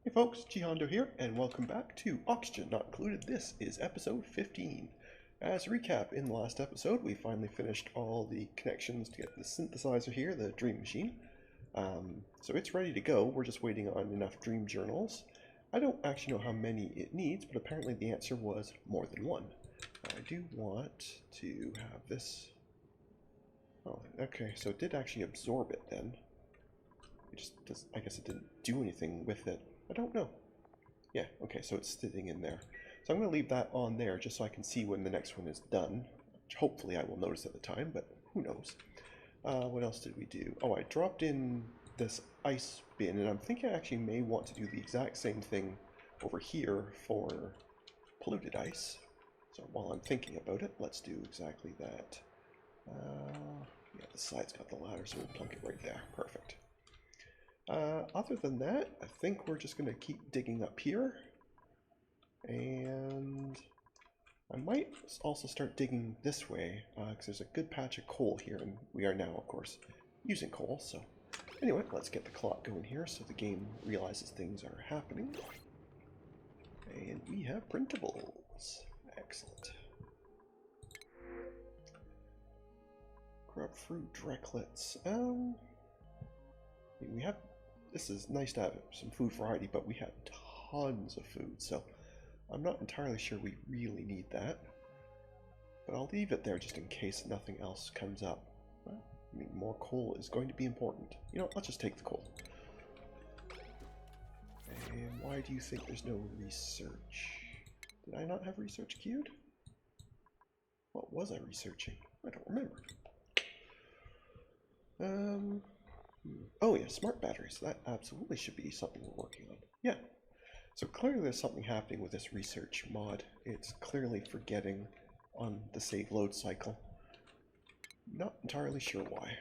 Hey folks, GHondo here, and welcome back to Oxygen Not Included. This is episode 15. As a recap, in the last episode, we finally finished all the connections to get the synthesizer here, the Dream Machine. So it's ready to go. We're just waiting on enough Dream Journals. I don't actually know how many it needs, but apparently the answer was more than one. I do want to have this. Oh, okay, so it did actually absorb it then. It just does, I guess it didn't do anything with it. I don't know. Yeah, okay, so it's sitting in there. So I'm going to leave that on there just so I can see when the next one is done. Which hopefully I will notice at the time, but who knows. What else did we do? Oh, I dropped in this ice bin, and I'm thinking I actually may want to do the exact same thing over here for polluted ice. So while I'm thinking about it, let's do exactly that. Yeah, the side's got the ladder, so we'll plunk it right there. Perfect. Other than that, I think we're just going to keep digging up here. And I might also start digging this way, because there's a good patch of coal here, and we are now, of course, using coal. So anyway, let's get the clock going here so the game realizes things are happening. And we have printables. Excellent. Grub fruit drecklets. We have... This is nice to have some food variety, but we have tons of food, so I'm not entirely sure we really need that. But I'll leave it there just in case nothing else comes up. Well, I mean, more coal is going to be important. You know, let's just take the coal. And why do you think there's no research? Did I not have research queued? What was I researching? I don't remember. Oh yeah, smart batteries. That absolutely should be something we're working on. Yeah. So clearly there's something happening with this research mod. It's clearly forgetting on the save load cycle. Not entirely sure why.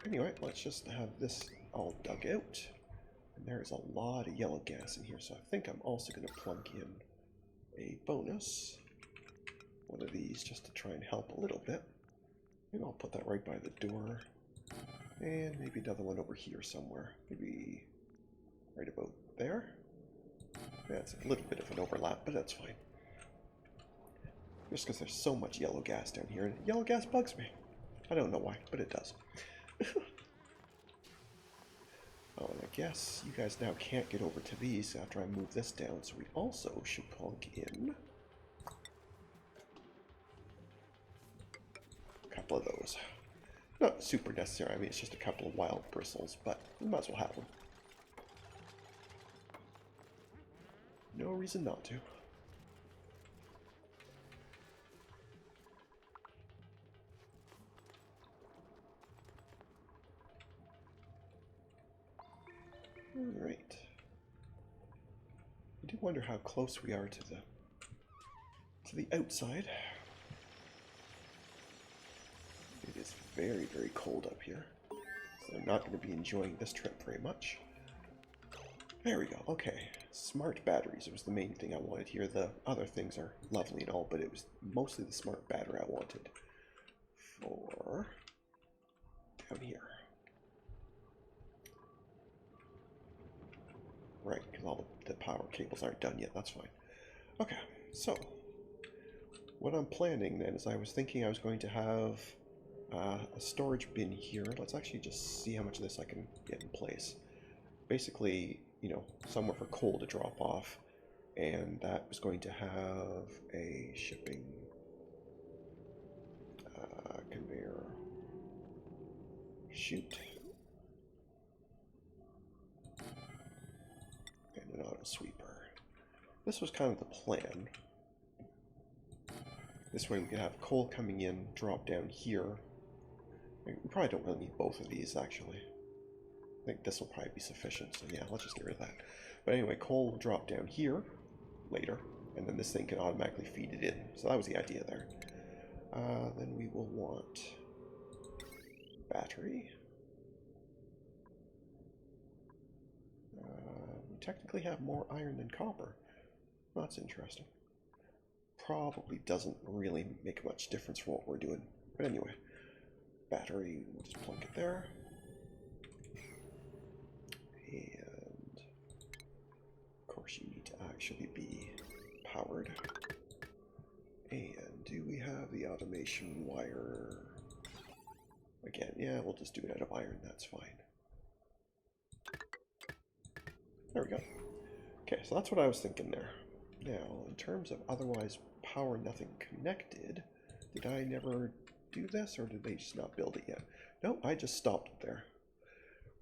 Anyway, let's just have this all dug out. And there's a lot of yellow gas in here, so I think I'm also going to plug in a bonus. One of these just to try and help a little bit. Maybe I'll put that right by the door. And maybe another one over here somewhere. Maybe right about there. That's a little bit of an overlap, but that's fine. Just because there's so much yellow gas down here, and yellow gas bugs me. I don't know why, but it does. Oh, and I guess you guys now can't get over to these after I move this down, so we also should plug in a couple of those. Not super necessary, I mean it's just a couple of wild bristles, but we might as well have them. No reason not to. Alright. I do wonder how close we are to the outside. It is very, very cold up here, so I'm not going to be enjoying this trip very much. There we go. Okay, smart batteries. It was the main thing I wanted here. The other things are lovely and all, but it was mostly the smart battery I wanted for down here. Right, because all the power cables aren't done yet. That's fine. Okay, so what I'm planning then is I was thinking I was going to have a storage bin here. Let's actually just see how much of this I can get in place. Basically, you know, somewhere for coal to drop off, and that was going to have a shipping conveyor chute and an auto sweeper. This was kind of the plan. This way we could have coal coming in, drop down here. We probably don't really need both of these, actually. I think this will probably be sufficient, so yeah, let's just get rid of that. But anyway, coal will drop down here later, and then this thing can automatically feed it in. So that was the idea there. Then we will want battery. We technically have more iron than copper. That's interesting. Probably doesn't really make much difference for what we're doing. But anyway, battery, we'll just plug it there. And actually be powered. And do we have the automation wire? Again, yeah, we'll just do it out of iron, that's fine. There we go. Okay, so that's what I was thinking there. Now, in terms of otherwise power nothing connected, did I never do this, or did they just not build it yet? No, I just stopped it there.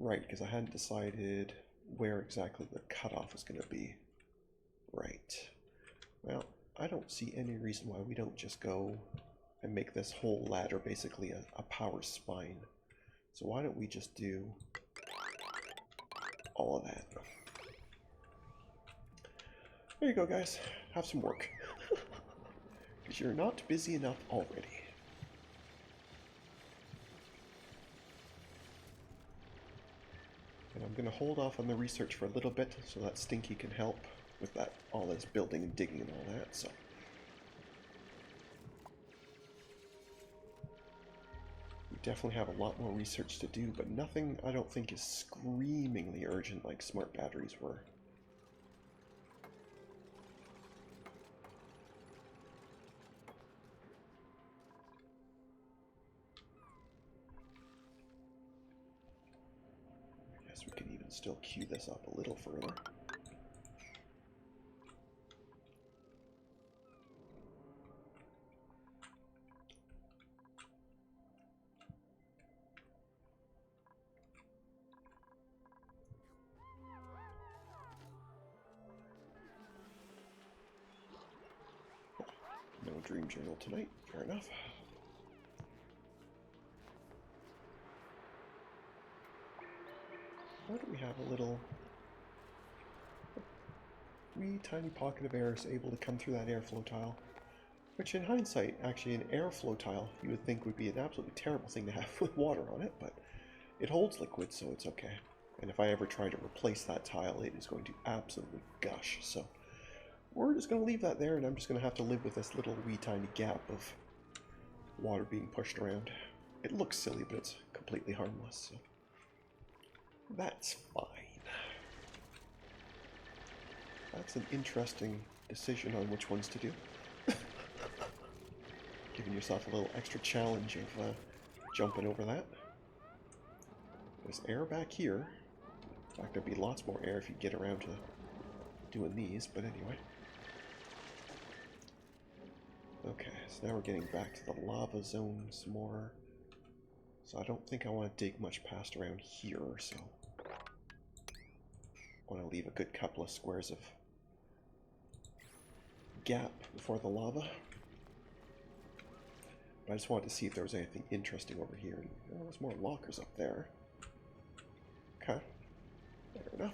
Right, because I hadn't decided where exactly the cutoff was going to be. Right. Well, I don't see any reason why we don't just go and make this whole ladder basically a power spine. So why don't we just do all of that? There you go, guys. Have some work. Because you're not busy enough already. And I'm going to hold off on the research for a little bit so that Stinky can help with that, all this building and digging and all that, so. We definitely have a lot more research to do, but nothing I don't think is screamingly urgent like smart batteries were. I guess we can even still queue this up a little further. No dream journal tonight, fair enough. Why don't we have a little wee tiny pocket of air is able to come through that airflow tile? Which in hindsight, actually an airflow tile you would think would be an absolutely terrible thing to have with water on it, but it holds liquid, so it's okay. And if I ever try to replace that tile, it is going to absolutely gush, so we're just going to leave that there, and I'm just going to have to live with this little wee tiny gap of water being pushed around. It looks silly, but it's completely harmless, so that's fine. That's an interesting decision on which ones to do. Giving yourself a little extra challenge of jumping over that. There's air back here. In fact, there'd be lots more air if you get around to doing these, but anyway. Okay, so now we're getting back to the lava zone some more. So I don't think I want to dig much past around here, so I want to leave a good couple of squares of gap before the lava. But I just wanted to see if there was anything interesting over here. Oh, there's more lockers up there. Okay, fair enough.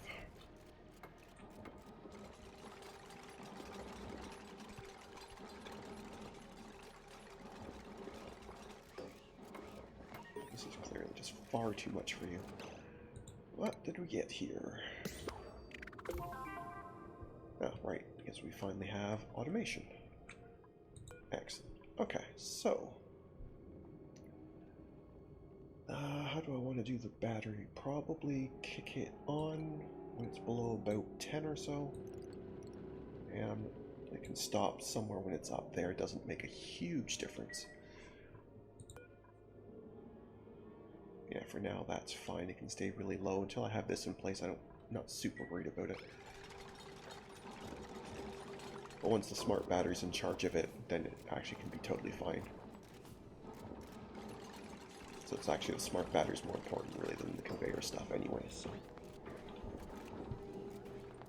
This is clearly just far too much for you. What did we get here? Oh, right, because we finally have automation. Excellent. Okay, so how do I want to do the battery? Probably kick it on when it's below about 10 or so. And it can stop somewhere when it's up there. It doesn't make a huge difference. Yeah, for now that's fine. It can stay really low until I have this in place. I'm not super worried about it. But once the smart battery's in charge of it, then it actually can be totally fine. So it's actually the smart battery's more important really than the conveyor stuff anyways.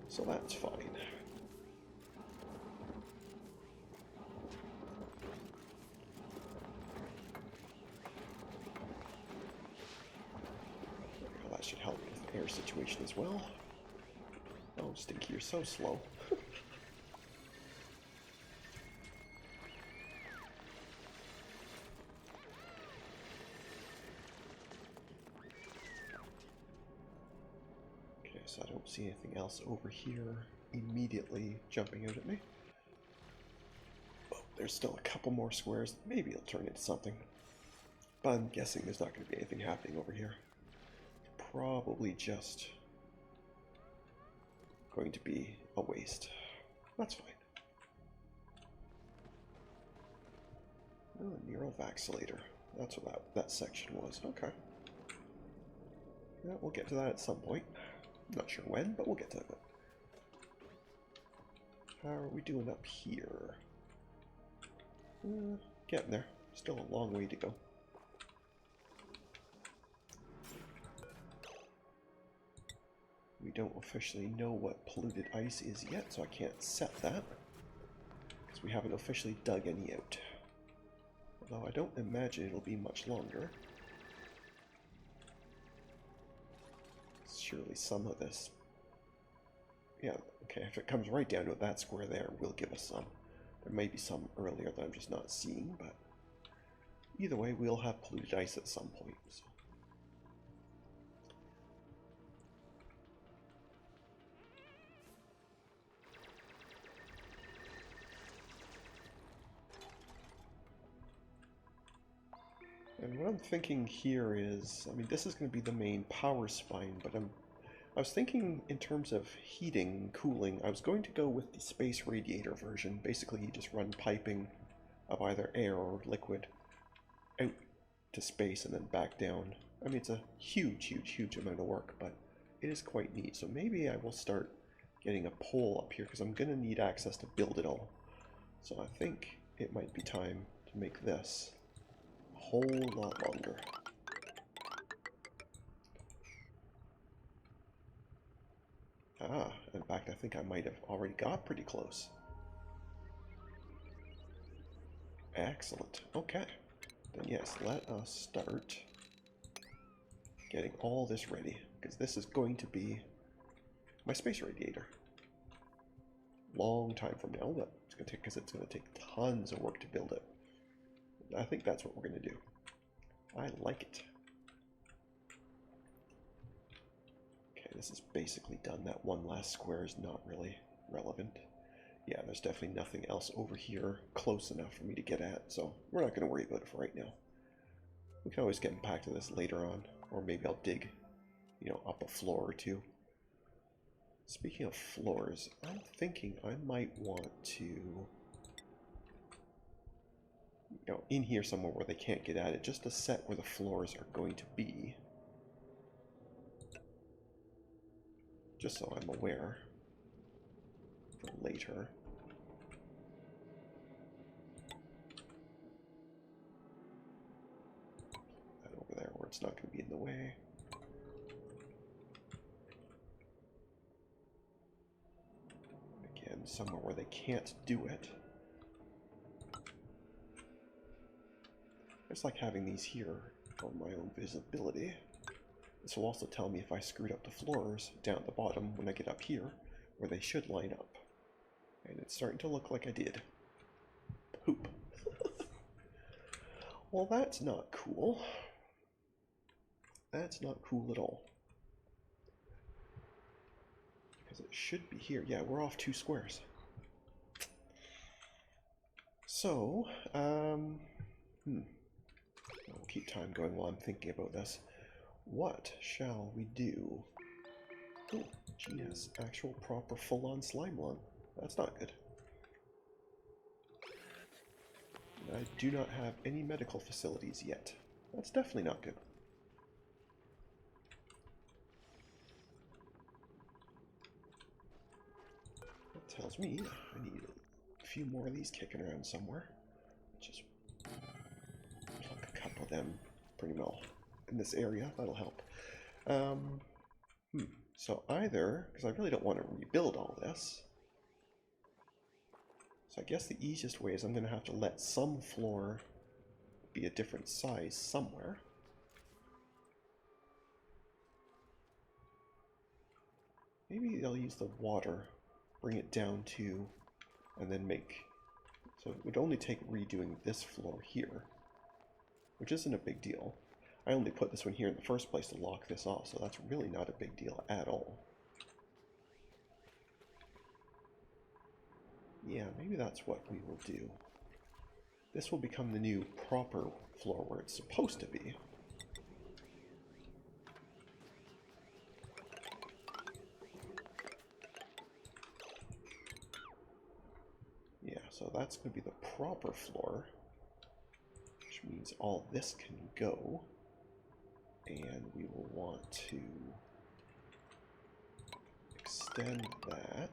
So that's fine. Well, that should help with the air situation as well. Oh, Stinky, you're so slow. So I don't see anything else over here immediately jumping out at me. Oh, there's still a couple more squares. Maybe it'll turn into something. But I'm guessing there's not going to be anything happening over here. Probably just going to be a waste. That's fine. Oh, neural vacillator. That's what that section was. Okay. Yeah, we'll get to that at some point. Not sure when, but we'll get to that. How are we doing up here? Getting there. Still a long way to go. We don't officially know what polluted ice is yet, so I can't set that. Because we haven't officially dug any out. Although I don't imagine it'll be much longer. Surely some of this... Yeah, okay, if it comes right down to it, that square there will give us some. There may be some earlier that I'm just not seeing, but either way, we'll have polluted ice at some point. So. And what I'm thinking here is, I mean, this is going to be the main power spine, but I was thinking in terms of heating, cooling, I was going to go with the space radiator version. Basically, you just run piping of either air or liquid out to space and then back down. I mean, it's a huge, huge, huge amount of work, but it is quite neat. So maybe I will start getting a pole up here because I'm going to need access to build it all. So I think it might be time to make this a whole lot longer. Ah, in fact, I think I might have already got pretty close. Excellent. Okay. Then yes, let us start getting all this ready, because this is going to be my space radiator. Long time from now, but it's going to take, because it's going to take tons of work to build it. I think that's what we're going to do. I like it. This is basically done. That one last square is not really relevant. Yeah, there's definitely nothing else over here close enough for me to get at, so we're not going to worry about it for right now. We can always get back to this later on, or maybe I'll dig, you know, up a floor or two. Speaking of floors, I'm thinking I might want to, you know, in here somewhere where they can't get at it, just to set where the floors are going to be. Just so I'm aware for later. That over there where it's not going to be in the way. Again, somewhere where they can't do it. It's like having these here for my own visibility. This will also tell me if I screwed up the floors down at the bottom when I get up here, where they should line up. And it's starting to look like I did. Poop. Well, that's not cool. That's not cool at all. Because it should be here. Yeah, we're off 2 squares. So, I'll keep time going while I'm thinking about this. What shall we do? Oh, G has actual proper full-on slime lung. That's not good. I do not have any medical facilities yet. That's definitely not good. That tells me I need a few more of these kicking around somewhere. Just pluck a couple of them pretty well in this area. That'll help. So either, because I really don't want to rebuild all this, so I guess the easiest way is I'm going to have to let some floor be a different size somewhere. Maybe they'll use the water, bring it down to, and then make, so it would only take redoing this floor here, which isn't a big deal. I only put this one here in the first place to lock this off, so that's really not a big deal at all. Yeah, maybe that's what we will do. This will become the new proper floor where it's supposed to be. So that's going to be the proper floor, which means all this can go. And we will want to extend that.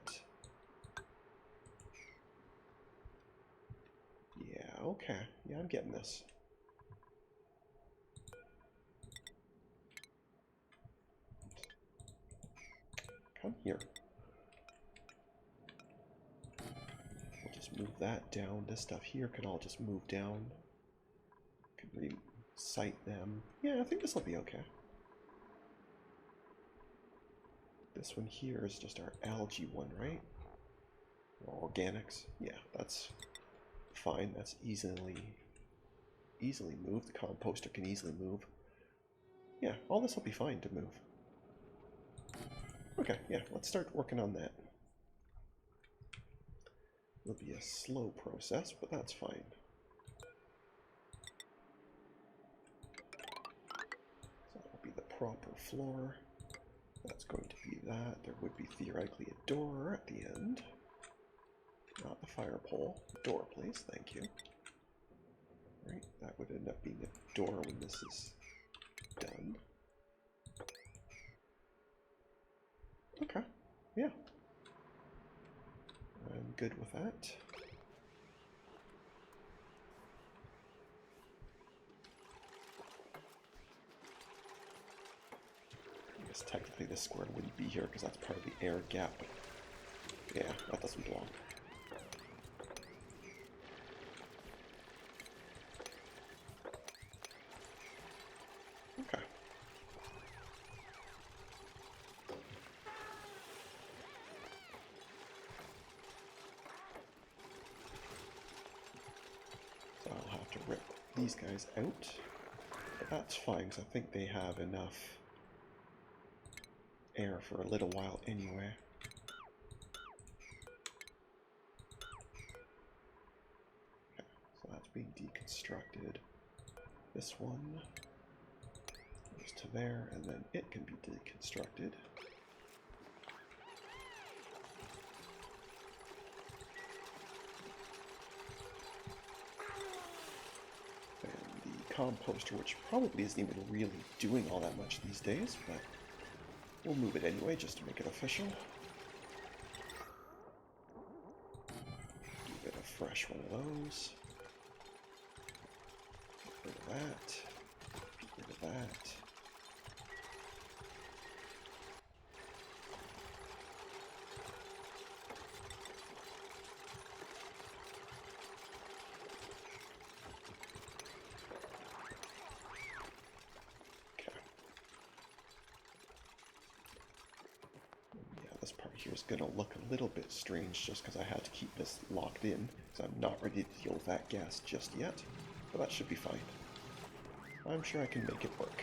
Yeah, okay. Yeah, I'm getting this. Come here. We'll just move that down. This stuff here can all just move down. Can re-site them. Yeah, I think this will be okay. This one here is just our algae one, right? Or organics. Yeah, that's fine. That's easily moved. The composter can easily move. Yeah, all this will be fine to move. Okay, yeah, let's start working on that. It'll be a slow process, but that's fine. So that'll be the proper floor. That's going to be that. There would be theoretically a door at the end. Not the fire pole. Door, please. Thank you. Right, that would end up being a door when this is done. Okay, yeah. I'm good with that. I guess technically this square wouldn't be here because that's part of the air gap. But yeah, that doesn't belong. Okay. So I'll have to rip these guys out. But that's fine because I think they have enough air for a little while anyway. Okay, so that's being deconstructed. This one goes to there, and then it can be deconstructed. And the composter, which probably isn't even really doing all that much these days, but we'll move it anyway just to make it official. Give it a fresh one of those. Get rid of that. Get rid of that. This part here is going to look a little bit strange just because I had to keep this locked in, so I'm not ready to deal with that gas just yet, but that should be fine. I'm sure I can make it work.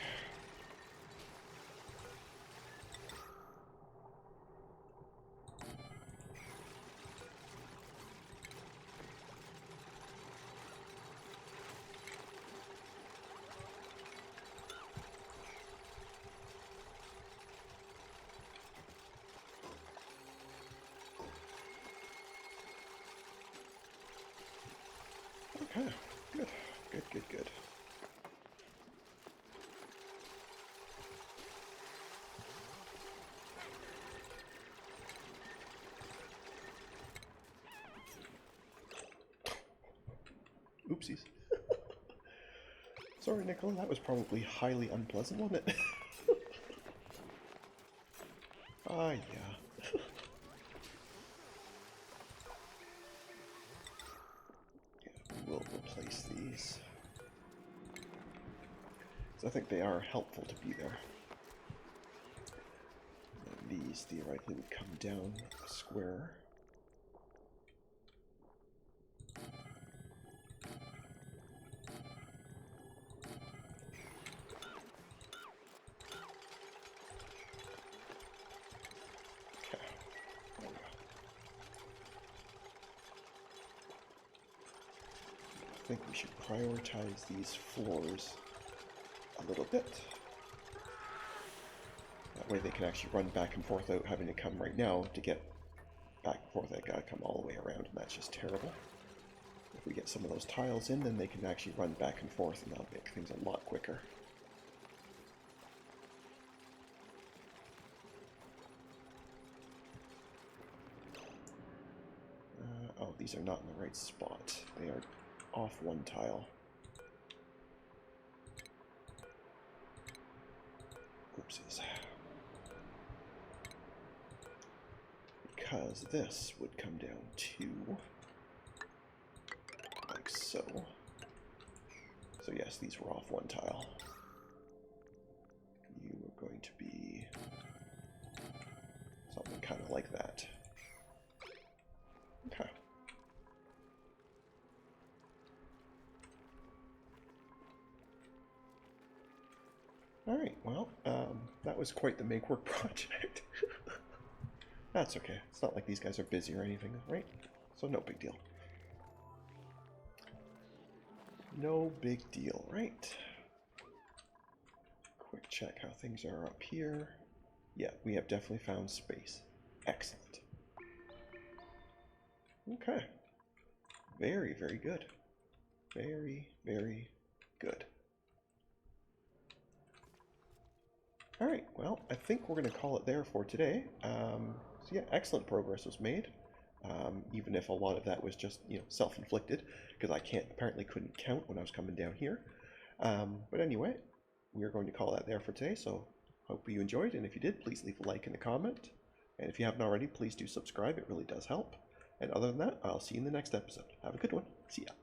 Okay, good, good, good, good. Oopsies. Sorry, Nicola, that was probably highly unpleasant, wasn't it? Ah, yeah. We'll replace these. So I think they are helpful to be there. And these theoretically would come down a square. I think we should prioritize these floors a little bit. That way they can actually run back and forth without having to come right now to get back and forth. They gotta come all the way around, and that's just terrible. If we get some of those tiles in, then they can actually run back and forth, and that'll make things a lot quicker. Oh, these are not in the right spot. They are off one tile. Oopsies. Because this would come down to like so. So yes, these were off one tile. You are going to be something kind of like that. Okay. Alright, well, that was quite the make work project. That's okay. It's not like these guys are busy or anything, right? So no big deal. No big deal, right? Quick check how things are up here. Yeah, we have definitely found space. Excellent. Okay. Very, very good. Very, very good. Alright, well, I think we're going to call it there for today. So yeah, excellent progress was made. Even if a lot of that was just, self-inflicted, because I apparently couldn't count when I was coming down here. But anyway, we are going to call that there for today, so hope you enjoyed, and if you did, please leave a like and a comment. And if you haven't already, please do subscribe, it really does help. And other than that, I'll see you in the next episode. Have a good one. See ya.